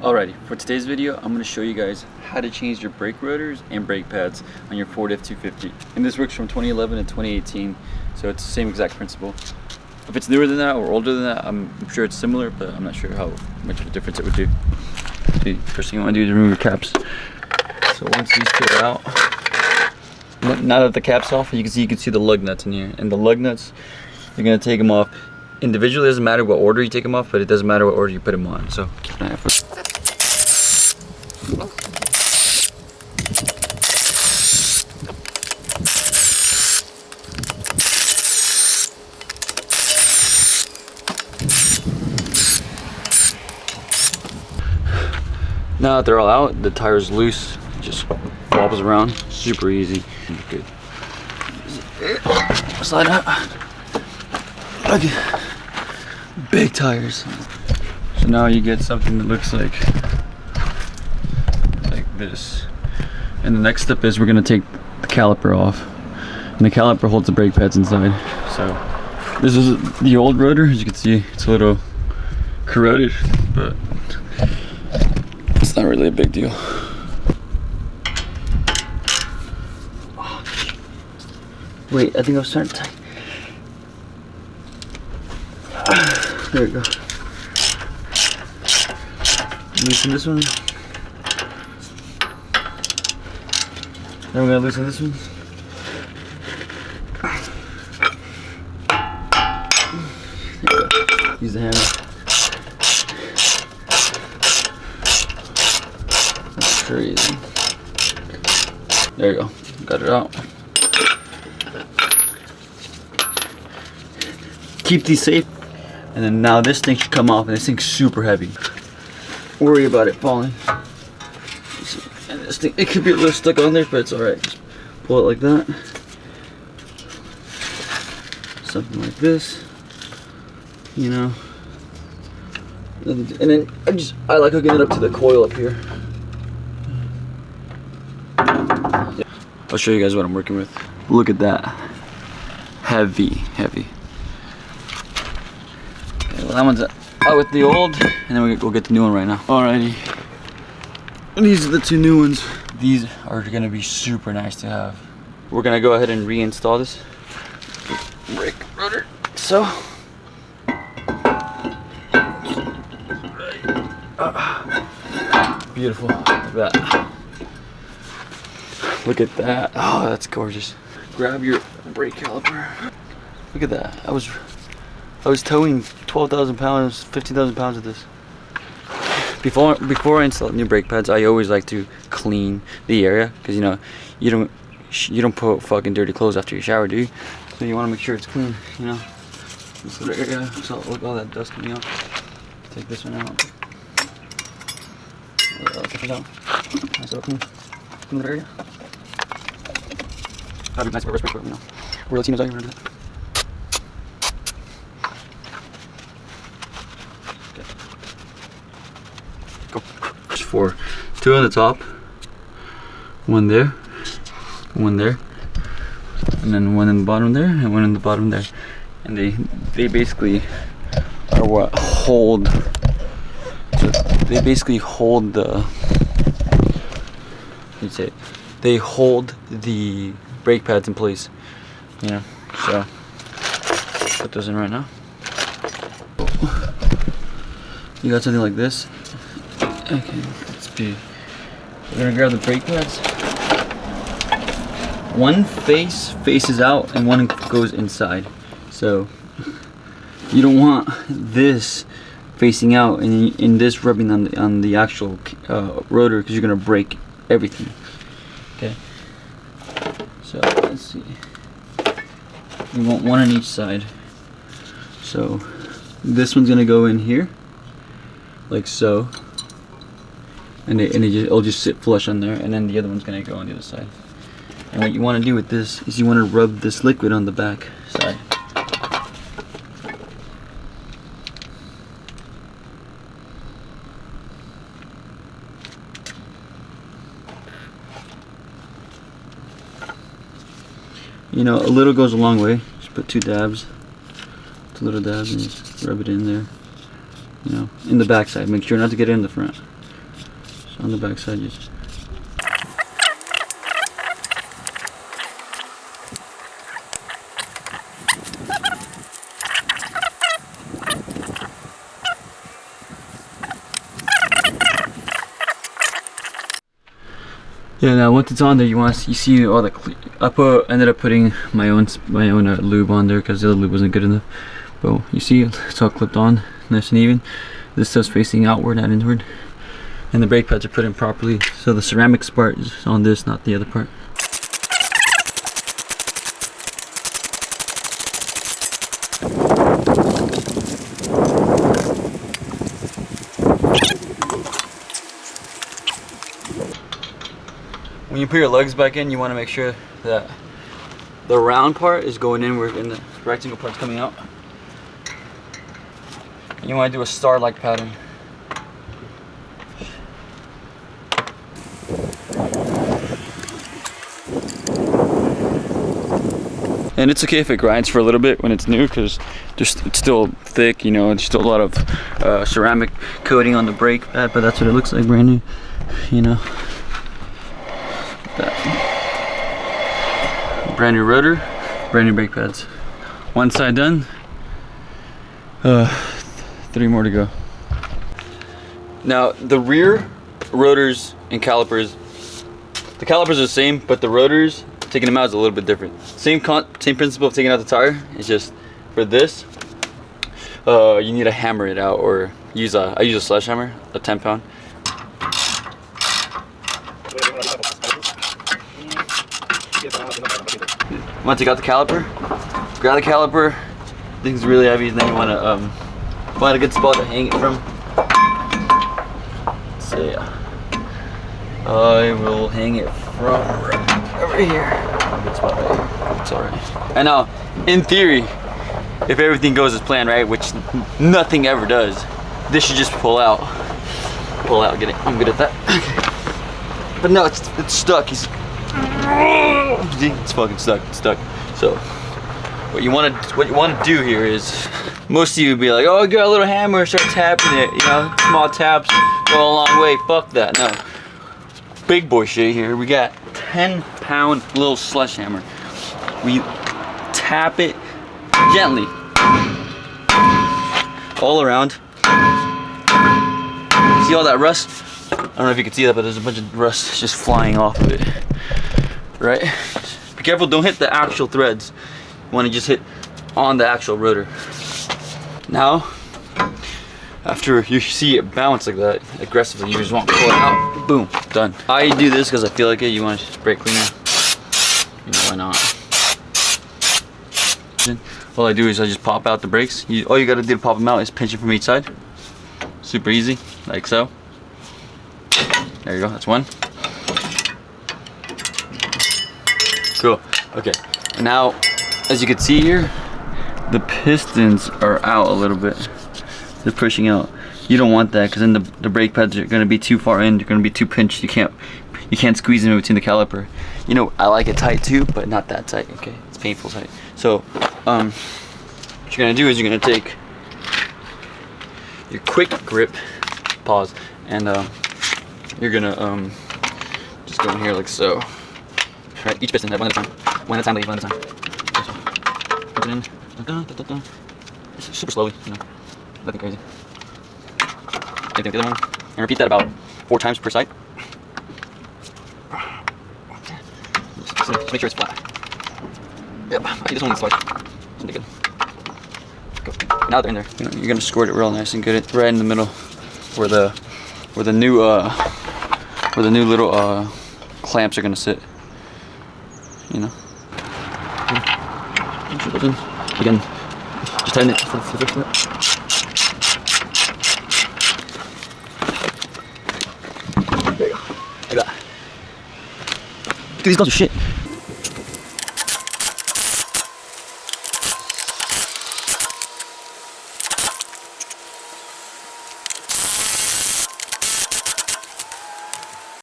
Alrighty, for today's video, I'm going to show you guys how to change your brake rotors and brake pads on your Ford F-250. And this works from 2011 to 2018, so it's the same exact principle. If it's newer than that or older than that, I'm sure it's similar, but I'm not sure how much of a difference it would do. The first thing you want to do is remove your caps. So once these two are out, now that the cap's off, you can see the lug nuts in here. And the lug nuts, you're going to take them off individually. It doesn't matter what order you take them off, but it doesn't matter what order you put them on. So keep an eye out for it. Now that they're all out, the tire's loose, just wobbles around, super easy. Good. Slide out. Okay. Big tires. So now you get something that looks like this. And the next step is we're gonna take the caliper off. And the caliper holds the brake pads inside. So this is the old rotor. As you can see, it's a little corroded, but it's not really a big deal. Wait, I think I was starting to tight. There we go. Loosen this one. Then we're gonna loosen this one. There we go. Use the hammer. That's crazy. There you go. Got it out. Keep these safe, and then now this thing should come off, and this thing's super heavy. Worry about it falling. And this thing, it could be a little stuck on there, but it's alright. Just pull it like that. Something like this. You know. And then I like hooking it up to the coil up here. I'll show you guys what I'm working with. Look at that. Heavy, heavy. Okay, well, that one's out with the old, and then we'll get the new one right now. Alrighty. And these are the two new ones. These are gonna be super nice to have. We're gonna go ahead and reinstall this brake rotor. So, beautiful. Look at that. Look at that. Oh, that's gorgeous. Grab your brake caliper. Look at that. I was towing 12,000 pounds, 15,000 pounds of this. Before I install new brake pads, I always like to clean the area, because you don't put fucking dirty clothes after you shower, do you? So you want to make sure it's clean, you know. This little area, so look, all that dust coming out. Take this one out. Take it out. Nice little clean little area. That'd be nice for a respirator, you know. We're Latinos out here, remember that. For two on the top, one there, one there, and then one in the bottom there, and one in the bottom there. And they basically are what hold. They basically hold the. You'd say they hold the brake pads in place. You know, so put those in right now. You got something like this. Okay, let's be. We're gonna grab the brake pads. One face faces out and one goes inside. So you don't want this facing out and this rubbing on the actual rotor, because you're gonna break everything. Okay. So let's see. You want one on each side. So this one's gonna go in here, like so. And it'll just sit flush on there, and then the other one's gonna go on the other side. And what you want to do with this is you want to rub this liquid on the back side. You know, a little goes a long way. Just put two dabs, little dabs, and just rub it in there. You know, in the back side. Make sure not to get it in the front. on the back side. Just yeah. Now once it's on there, you see all the ended up putting my own lube on there because the other lube wasn't good enough. But you see it's all clipped on, nice and even. This stuff's facing outward, not inward, and the brake pads are put in properly. So the ceramics part is on this, not the other part. When you put your lugs back in, you want to make sure that the round part is going inward and the rectangle part's coming out. And you want to do a star-like pattern. And it's okay if it grinds for a little bit when it's new, because it's still thick, you know, there's still a lot of ceramic coating on the brake pad, but that's what it looks like brand new, you know. Brand new rotor, brand new brake pads. One side done, 3 more to go. Now the rear rotors and calipers, the calipers are the same, but the rotors, taking them out is a little bit different. Same principle of taking out the tire. It's just for this, you need to hammer it out, or I use a sledgehammer, a 10-pound. Want to take out the caliper? Grab the caliper. Thing's really heavy, and then you want to find a good spot to hang it from. So yeah, I will hang it from right over here. Good spot right here. It's alright. And now, in theory, if everything goes as planned, right, which nothing ever does, this should just pull out. Pull out. Get it. I'm good at that. Okay. But no, it's stuck. See, it's fucking stuck. It's stuck. So what you want to do here is, most of you would be like, oh, get a little hammer, start tapping it. You know, small taps go a long way. Fuck that. No, big boy shit here. We got 10-pound little sledgehammer. We tap it gently all around. See all that rust? I don't know if you can see that, but there's a bunch of rust just flying off of it. Right? Be careful, don't hit the actual threads. You want to just hit on the actual rotor. Now, after you see it bounce like that aggressively, you just want to pull it out. Boom, done. I do this because I feel like it. You want to just brake cleaner. You know, why not? All I do is I just pop out the brakes. All you got to do to pop them out is pinch it from each side. Super easy, like so. There you go, that's one. Cool, okay. Now, as you can see here, the pistons are out a little bit. They're pushing out. You don't want that, because then the brake pads are gonna be too far in, they're gonna be too pinched. You can't squeeze them in between the caliper. You know, I like it tight too, but not that tight, okay? It's painful tight. So, what you're gonna do is you're gonna take your quick grip, pause, and you're gonna just go in here like so. Right, each piston, one at a time. One at a time, leave one at a time. Put it in. Just super slowly, you know. Nothing crazy. Same thing with the other one. And repeat that about 4 times per side. Just make sure it's flat. Yep, I think this one needs slide. This will be good. Go. Now they're in there. You're gonna squirt it real nice and good. Right in the middle, where the new little clamps are gonna sit. You know. Again, just tighten it for the first bit. There you go. Like that. Dude, these guns are shit.